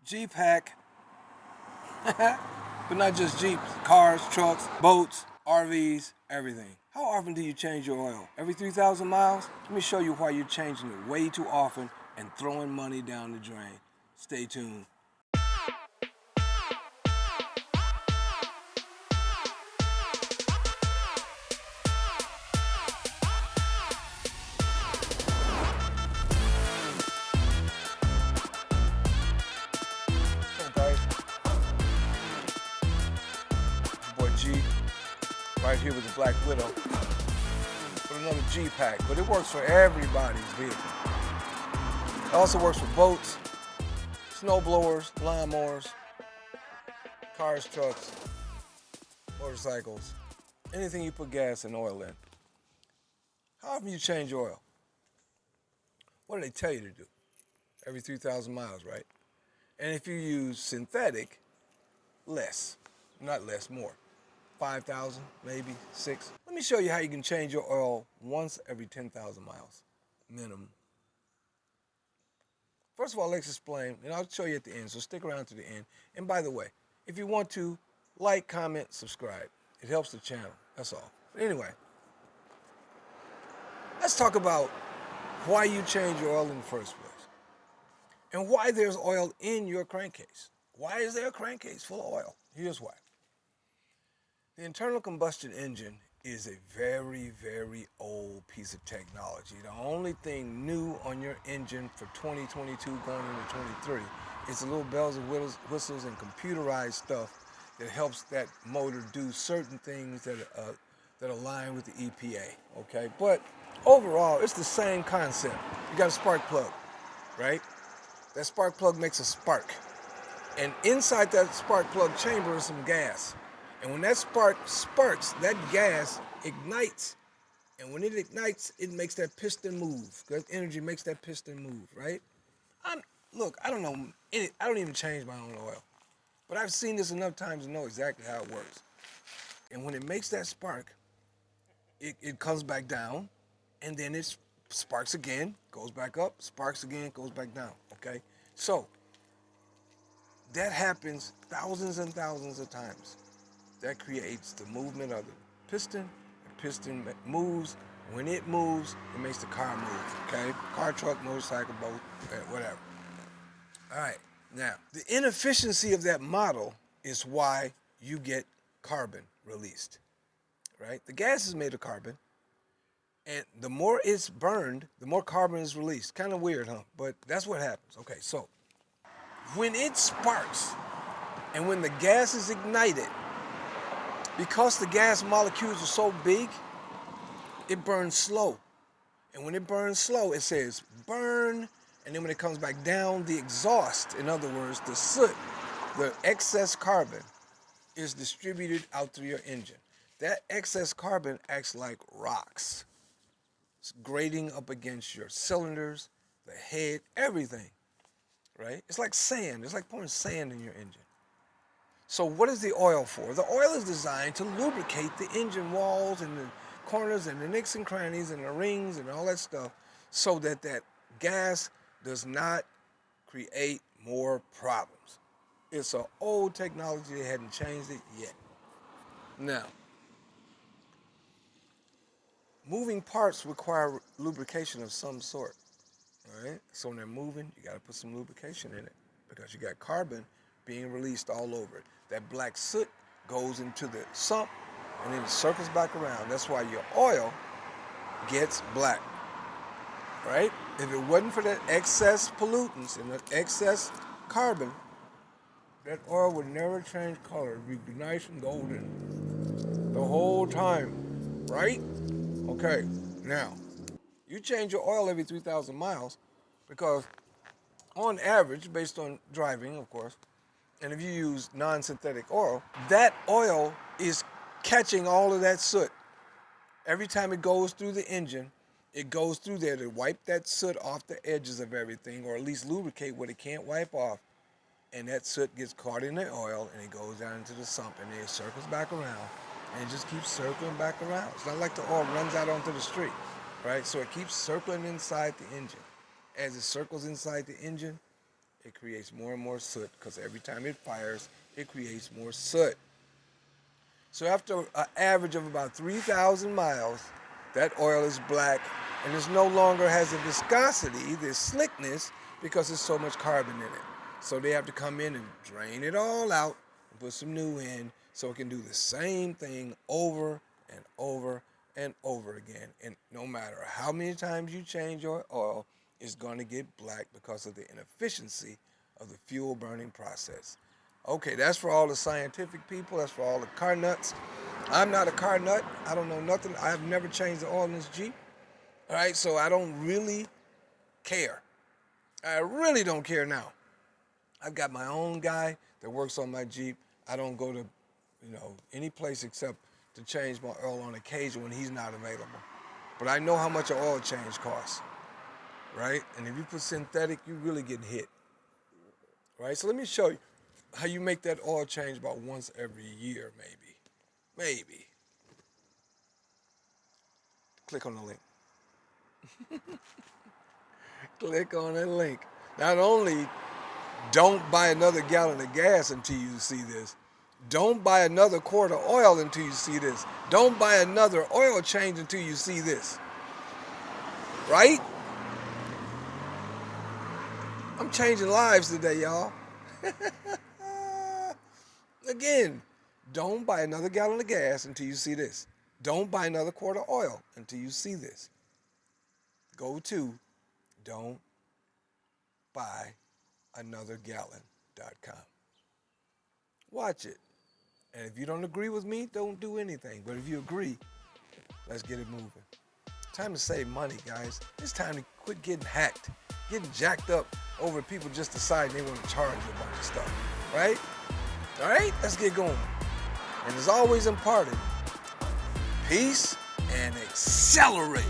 Jeep hack, but not just Jeeps, cars, trucks, boats, RVs, everything. How often do you change your oil? Every 3,000 miles? Let me show you why you're changing it way too often and throwing money down the drain. Stay tuned. Okay, boy G, right here with the Black Widow, with another G pack, but it works for everybody's vehicle. It also works for boats, snow blowers, lawnmowers, cars, trucks, motorcycles, anything you put gas and oil in. How often you change your oil? What do they tell you to do? Every 3,000 miles, right? And if you use synthetic, less. Not less, more. 5,000, maybe 6. Let me show you how you can change your oil once every 10,000 miles, minimum. First of all, let's explain, and I'll show you at the end, so stick around to the end. And by the way, if you want to, like, comment, subscribe. It helps the channel, that's all. But anyway, let's talk about why you change your oil in the first place. And why there's oil in your crankcase. Why is there a crankcase full of oil? Here's why. The internal combustion engine is a very, very old piece of technology. The only thing new on your engine for 2022 going into 23 is the little bells and whistles and computerized stuff that helps that motor do certain things that align with the EPA, okay? But overall, it's the same concept. You got a spark plug, right? That spark plug makes a spark. And inside that spark plug chamber is some gas. And when that spark sparks, that gas ignites. And when it ignites, it makes that piston move. That energy makes that piston move, right? Look, I don't know, I don't even change my own oil. But I've seen this enough times to know exactly how it works. And when it makes that spark, it comes back down, and then it sparks again, goes back up, sparks again, goes back down, okay? So, that happens thousands and thousands of times. That creates the movement of the piston. The piston moves. When it moves, it makes the car move, okay? Car, truck, motorcycle, boat, whatever. All right, now, the inefficiency of that model is why you get carbon released, right? The gas is made of carbon, and the more it's burned, the more carbon is released. Kind of weird, huh? But that's what happens. Okay, so when it sparks and when the gas is ignited, because the gas molecules are so big, it burns slow. And when it burns slow, it says burn, and then when it comes back down, the exhaust, in other words, the soot, the excess carbon, is distributed out through your engine. That excess carbon acts like rocks. It's grating up against your cylinders, the head, everything, right? It's like sand. It's like pouring sand in your engine. So what is the oil for? The oil is designed to lubricate the engine walls and the corners and the nicks and crannies and the rings and all that stuff so that that gas does not create more problems. It's an old technology. They hadn't changed it yet. Now, moving parts require lubrication of some sort, all right? So when they're moving, you got to put some lubrication in it because you got carbon being released all over it. That black soot goes into the sump and then it circles back around. That's why your oil gets black, right? If it wasn't for that excess pollutants and the excess carbon, that oil would never change color. It would be nice and golden the whole time, right? Okay, now, you change your oil every 3,000 miles because on average, based on driving, of course, and if you use non-synthetic oil, that oil is catching all of that soot. Every time it goes through the engine, it goes through there to wipe that soot off the edges of everything, or at least lubricate what it can't wipe off. And that soot gets caught in the oil, and it goes down into the sump, and then it circles back around, and it just keeps circling back around. It's not like the oil runs out onto the street, right? So it keeps circling inside the engine. As it circles inside the engine, it creates more and more soot because every time it fires, it creates more soot. So after an average of about 3,000 miles, that oil is black and it no longer has the viscosity, the slickness, because there's so much carbon in it. So they have to come in and drain it all out and put some new in so it can do the same thing over and over and over again. And no matter how many times you change your oil, it's going to get black because of the inefficiency of the fuel burning process. Okay, that's for all the scientific people. That's for all the car nuts. I'm not a car nut. I don't know nothing. I have never changed the oil in this Jeep. All right, so I don't really care. I really don't care now. I've got my own guy that works on my Jeep. I don't go to, any place except to change my oil on occasion when he's not available. But I know how much an oil change costs, right? And if you put synthetic, you really get hit, right? So let me show you how you make that oil change about once every year, maybe. Maybe. Click on the link. Click on the link. Not only don't buy another gallon of gas until you see this. Don't buy another quart of oil until you see this. Don't buy another oil change until you see this. Right? I'm changing lives today, y'all. Again, don't buy another gallon of gas until you see this. Don't buy another quart of oil until you see this. Go to don'tbuyanothергallon.com. Watch it. And if you don't agree with me, don't do anything. But if you agree, let's get it moving. Time to save money, guys. It's time to quit getting hacked, getting jacked up over people just deciding they want to charge you a bunch of stuff, right? All right, let's get going. And as always imparted, peace and accelerate.